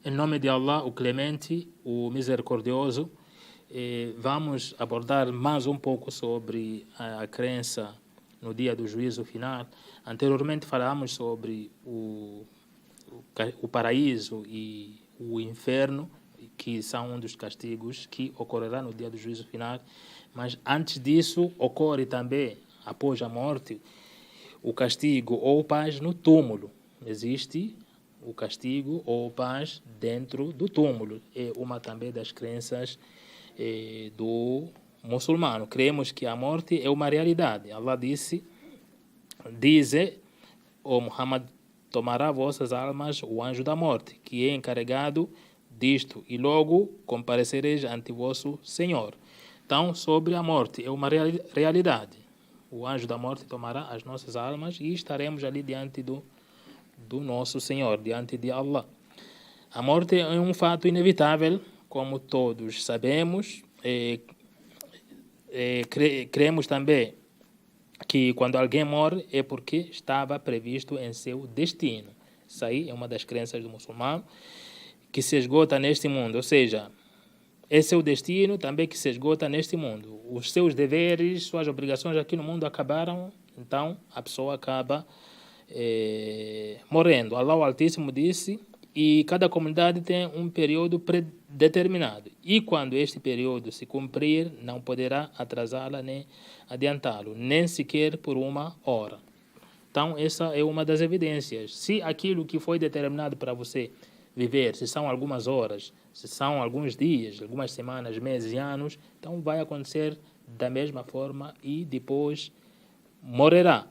Em nome de Allah, o Clemente, o Misericordioso, vamos abordar mais um pouco sobre a crença no dia do juízo final. Anteriormente falamos sobre o paraíso e o inferno, que são um dos castigos que ocorrerá no dia do juízo final. Mas antes disso, ocorre também, após a morte, o castigo ou paz no túmulo. Existe o castigo ou paz dentro do túmulo. É uma também das crenças do muçulmano. Cremos que a morte é uma realidade. Allah diz, o Muhammad tomará vossas almas o anjo da morte, que é encarregado disto, e logo comparecereis ante vosso Senhor. Então, sobre a morte, é uma realidade. O anjo da morte tomará as nossas almas e estaremos ali diante do nosso Senhor, diante de Allah. A morte é um fato inevitável, como todos sabemos. Cremos também que quando alguém morre é porque estava previsto em seu destino. Isso aí é uma das crenças do muçulmano, que se esgota neste mundo, ou seja, é seu destino também que se esgota neste mundo. Os seus deveres, suas obrigações aqui no mundo acabaram, então a pessoa acaba morrendo. Allah o Altíssimo disse, e cada comunidade tem um período predeterminado. E quando este período se cumprir, não poderá atrasá-la nem adiantá-lo, nem sequer por uma hora. Então, essa é uma das evidências. Se aquilo que foi determinado para você viver, se são algumas horas, se são alguns dias, algumas semanas, meses e anos, então vai acontecer da mesma forma e depois morrerá.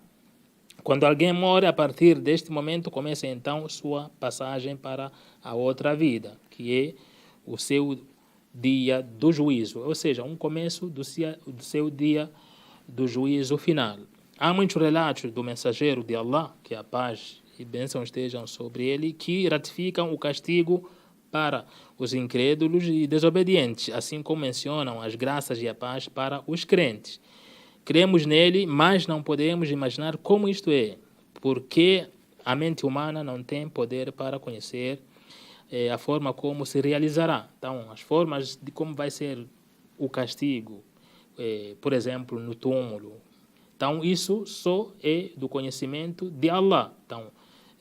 Quando alguém morre, a partir deste momento começa então sua passagem para a outra vida, que é o seu dia do juízo, ou seja, um começo do seu dia do juízo final. Há muitos relatos do mensageiro de Allah, que a paz e bênção estejam sobre ele, que ratificam o castigo para os incrédulos e desobedientes, assim como mencionam as graças e a paz para os crentes. Cremos nele, mas não podemos imaginar como isto é, porque a mente humana não tem poder para conhecer a forma como se realizará. Então, as formas de como vai ser o castigo, por exemplo, no túmulo. Então, isso só é do conhecimento de Allah. Então,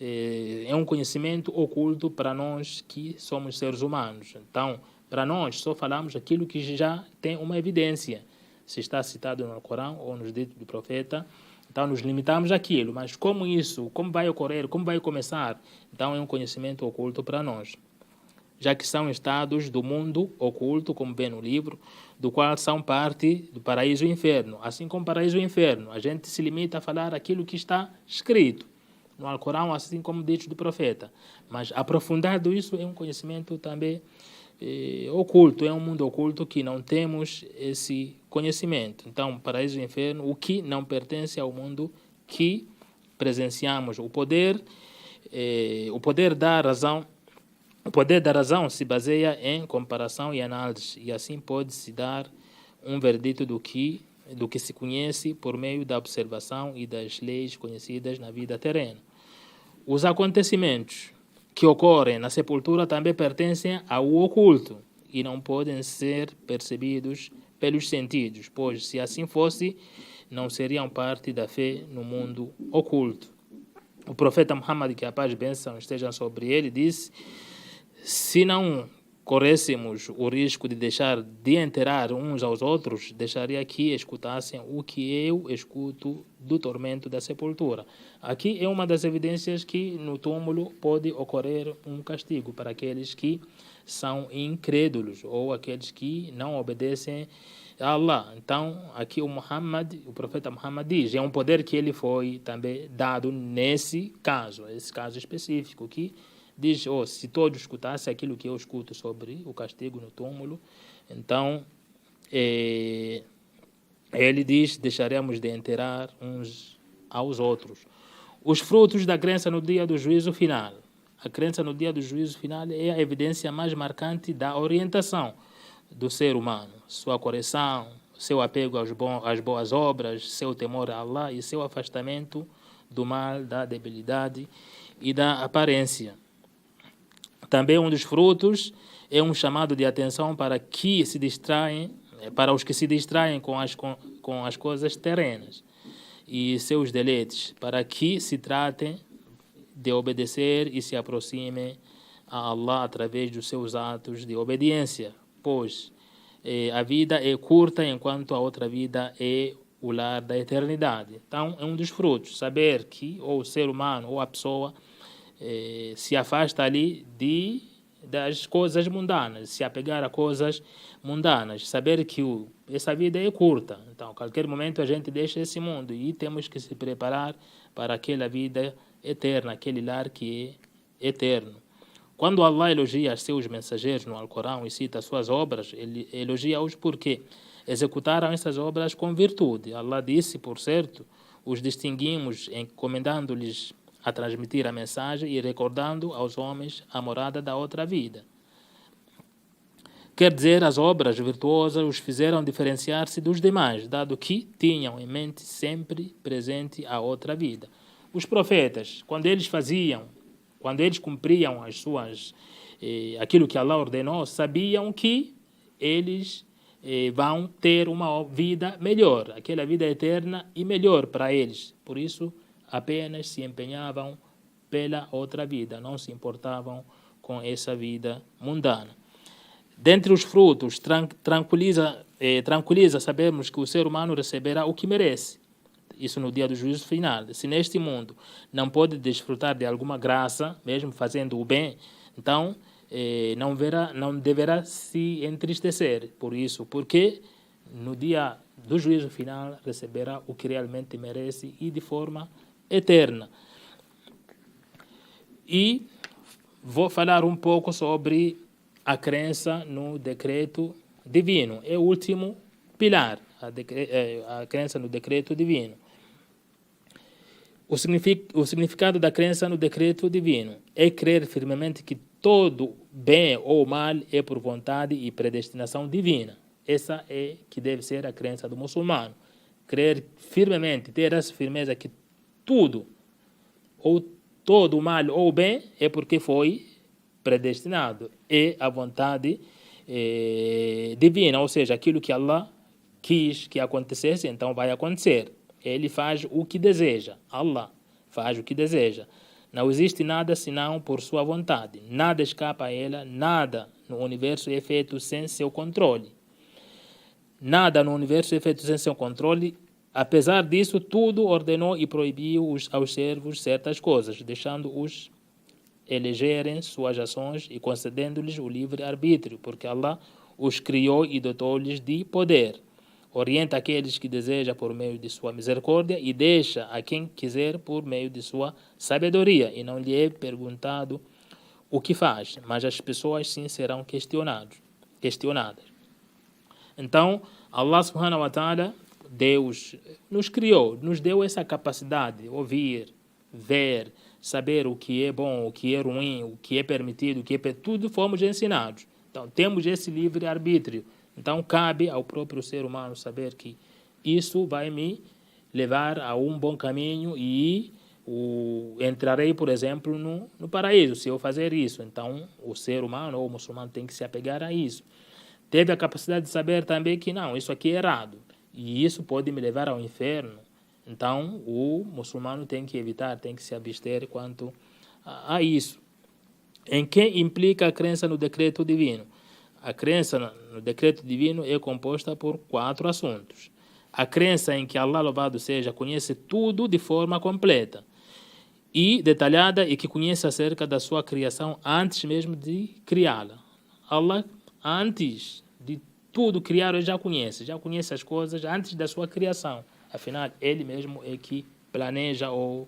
é um conhecimento oculto para nós que somos seres humanos. Então, para nós, só falamos aquilo que já tem uma evidência. Se está citado no Corão ou nos ditos do profeta, então nos limitamos àquilo. Mas como isso, como vai ocorrer, como vai começar, então é um conhecimento oculto para nós. Já que são estados do mundo oculto, como vem no livro, do qual são parte do paraíso e inferno. Assim como paraíso e inferno, a gente se limita a falar aquilo que está escrito no Alcorão, assim como ditos do profeta. Mas aprofundado isso é um conhecimento também oculto, é um mundo oculto que não temos esse conhecimento. Então, paraíso e inferno, o que não pertence ao mundo que presenciamos. O poder da razão se baseia em comparação e análise, e assim pode-se dar um verdito do que se conhece por meio da observação e das leis conhecidas na vida terrena. Os acontecimentos que ocorrem na sepultura também pertencem ao oculto e não podem ser percebidos pelos sentidos, pois se assim fosse, não seriam parte da fé no mundo oculto. O profeta Muhammad, que a paz e bênção estejam sobre ele, disse: se não corrêssemos o risco de deixar de enterrar uns aos outros, deixaria que escutassem o que eu escuto do tormento da sepultura. Aqui é uma das evidências que no túmulo pode ocorrer um castigo para aqueles que são incrédulos ou aqueles que não obedecem a Allah. Então, aqui o profeta Muhammad diz, é um poder que ele foi também dado nesse caso específico, que diz, se todos escutassem aquilo que eu escuto sobre o castigo no túmulo, então ele diz, deixaremos de enterrar uns aos outros. Os frutos da crença no dia do juízo final. A crença no dia do juízo final é a evidência mais marcante da orientação do ser humano, sua correção, seu apego às boas obras, seu temor a Allah e seu afastamento do mal, da debilidade e da aparência. Também um dos frutos é um chamado de atenção para os que se distraem com as coisas terrenas e seus deleites, para que se tratem de obedecer e se aproximem a Allah através dos seus atos de obediência, pois a vida é curta enquanto a outra vida é o lar da eternidade. Então é um dos frutos, saber que ou o ser humano ou a pessoa se afasta ali das coisas mundanas, se apegar a coisas mundanas, saber que essa vida é curta, então a qualquer momento a gente deixa esse mundo e temos que se preparar para aquela vida eterna, aquele lar que é eterno. Quando Allah elogia seus mensageiros no Alcorão e cita suas obras, ele elogia-os porque executaram essas obras com virtude. Allah disse, por certo, os distinguimos encomendando-lhes a transmitir a mensagem e recordando aos homens a morada da outra vida. Quer dizer, as obras virtuosas os fizeram diferenciar-se dos demais, dado que tinham em mente sempre presente a outra vida. Os profetas, quando eles cumpriam aquilo que Allah ordenou, sabiam que eles vão ter uma vida melhor, aquela vida eterna e melhor para eles. Por isso, apenas se empenhavam pela outra vida, não se importavam com essa vida mundana. Dentre os frutos, tranquiliza sabermos que o ser humano receberá o que merece. Isso no dia do juízo final. Se neste mundo não pode desfrutar de alguma graça, mesmo fazendo o bem, então não deverá se entristecer por isso, porque no dia do juízo final receberá o que realmente merece e de forma eterna. E vou falar um pouco sobre a crença no decreto divino. É o último pilar, a crença no decreto divino. O significado da crença no decreto divino é crer firmemente que todo bem ou mal é por vontade e predestinação divina. Essa é que deve ser a crença do muçulmano. Crer firmemente, ter essa firmeza que tudo, ou todo mal ou bem, é porque foi predestinado. É a vontade divina, ou seja, aquilo que Allah quis que acontecesse, então vai acontecer. Ele faz o que deseja. Allah faz o que deseja. Não existe nada senão por sua vontade. Nada escapa a ela, nada no universo é feito sem seu controle. Nada no universo é feito sem seu controle. Apesar disso, tudo ordenou e proibiu aos servos certas coisas, deixando-os elegerem suas ações e concedendo-lhes o livre-arbítrio, porque Allah os criou e dotou-lhes de poder. Orienta aqueles que deseja por meio de sua misericórdia e deixa a quem quiser por meio de sua sabedoria. E não lhe é perguntado o que faz, mas as pessoas sim serão questionadas. Então, Allah subhanahu wa ta'ala, Deus, nos criou, nos deu essa capacidade de ouvir, ver, saber o que é bom, o que é ruim, o que é permitido, o que é tudo fomos ensinados. Então, temos esse livre-arbítrio. Então, cabe ao próprio ser humano saber que isso vai me levar a um bom caminho e entrarei, por exemplo, no paraíso, se eu fazer isso. Então, o ser humano ou o muçulmano tem que se apegar a isso. Teve a capacidade de saber também que não, isso aqui é errado e isso pode me levar ao inferno. Então, o muçulmano tem que evitar, tem que se abster quanto a isso. Em que implica a crença no decreto divino? A crença no decreto divino é composta por 4 assuntos. A crença em que Allah, louvado seja, conhece tudo de forma completa e detalhada e que conhece acerca da sua criação antes mesmo de criá-la. Allah, antes de tudo criar, ele já conhece as coisas antes da sua criação. Afinal, ele mesmo é que planeja ou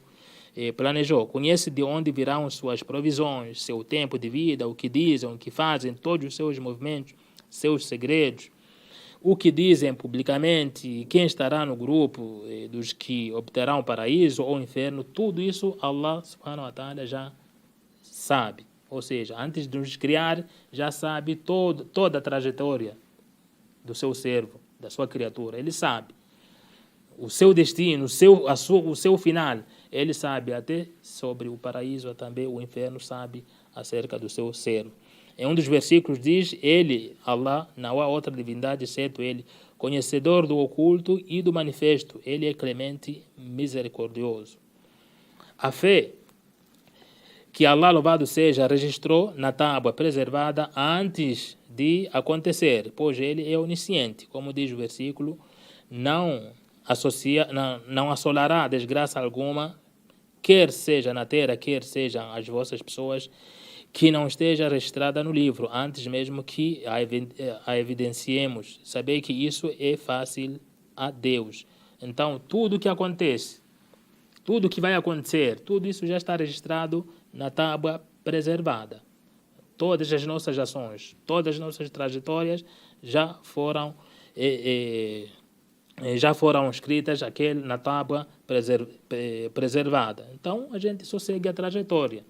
planejou. Conhece de onde virão suas provisões, seu tempo de vida, o que dizem, o que fazem, todos os seus movimentos, seus segredos, o que dizem publicamente, quem estará no grupo dos que obterão paraíso ou inferno, tudo isso Allah subhanahu wa ta'ala já sabe. Ou seja, antes de nos criar, já sabe toda a trajetória do seu servo, da sua criatura. Ele sabe o seu destino, o seu final. Ele sabe até sobre o paraíso, também o inferno sabe acerca do seu ser. Em um dos versículos diz, ele, Allah, não há outra divindade exceto ele, conhecedor do oculto e do manifesto, ele é clemente, misericordioso. A fé que Allah, louvado seja, registrou na tábua preservada antes de acontecer, pois ele é onisciente, como diz o versículo, não assolará desgraça alguma, quer seja na terra, quer sejam as vossas pessoas, que não esteja registrada no livro, antes mesmo que a evidenciemos. Sabei que isso é fácil a Deus. Então, tudo que acontece, tudo que vai acontecer, tudo isso já está registrado na tábua preservada. Todas as nossas ações, todas as nossas trajetórias já foram escritas na tábua preservada. Então, a gente só segue a trajetória.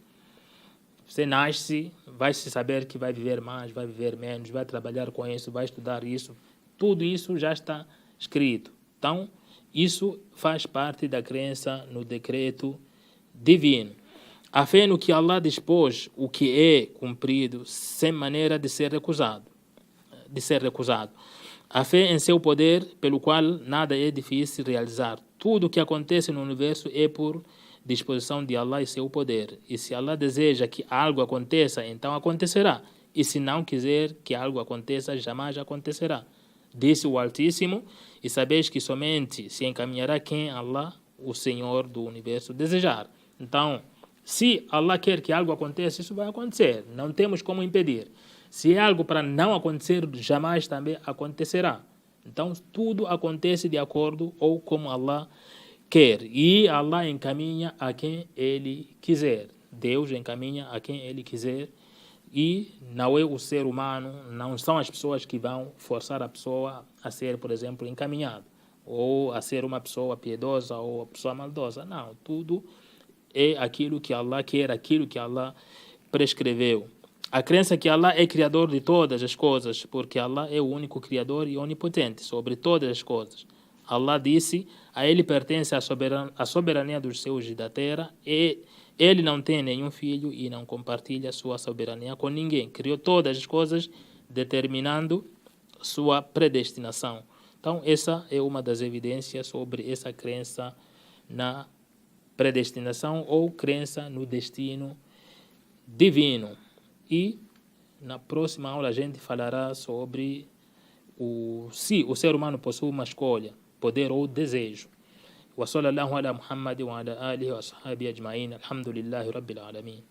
Você nasce, vai se saber que vai viver mais, vai viver menos, vai trabalhar com isso, vai estudar isso. Tudo isso já está escrito. Então, isso faz parte da crença no decreto divino. A fé no que Allah dispôs, o que é cumprido, sem maneira de ser recusado. A fé em seu poder, pelo qual nada é difícil realizar. Tudo o que acontece no universo é por disposição de Allah e seu poder. E se Allah deseja que algo aconteça, então acontecerá. E se não quiser que algo aconteça, jamais acontecerá. Disse o Altíssimo, e sabeis que somente se encaminhará quem Allah, o Senhor do universo, desejar. Então, se Allah quer que algo aconteça, isso vai acontecer. Não temos como impedir. Se é algo para não acontecer, jamais também acontecerá. Então, tudo acontece de acordo ou como Allah quer. E Allah encaminha a quem Ele quiser. Deus encaminha a quem Ele quiser. E não é o ser humano, não são as pessoas que vão forçar a pessoa a ser, por exemplo, encaminhada. Ou a ser uma pessoa piedosa ou uma pessoa maldosa. Não, tudo é aquilo que Allah quer, aquilo que Allah prescreveu. A crença que Allah é criador de todas as coisas, porque Allah é o único criador e onipotente sobre todas as coisas. Allah disse, a ele pertence a soberania dos céus e da terra, e ele não tem nenhum filho e não compartilha sua soberania com ninguém. Criou todas as coisas, determinando sua predestinação. Então, essa é uma das evidências sobre essa crença na predestinação ou crença no destino divino. E na próxima aula a gente falará sobre se o ser humano possui uma escolha, poder ou desejo. Wa sallallahu ala Muhammad wa ala alihi wa sahbihi ajma'in. Alhamdulillahi rabbil alamin.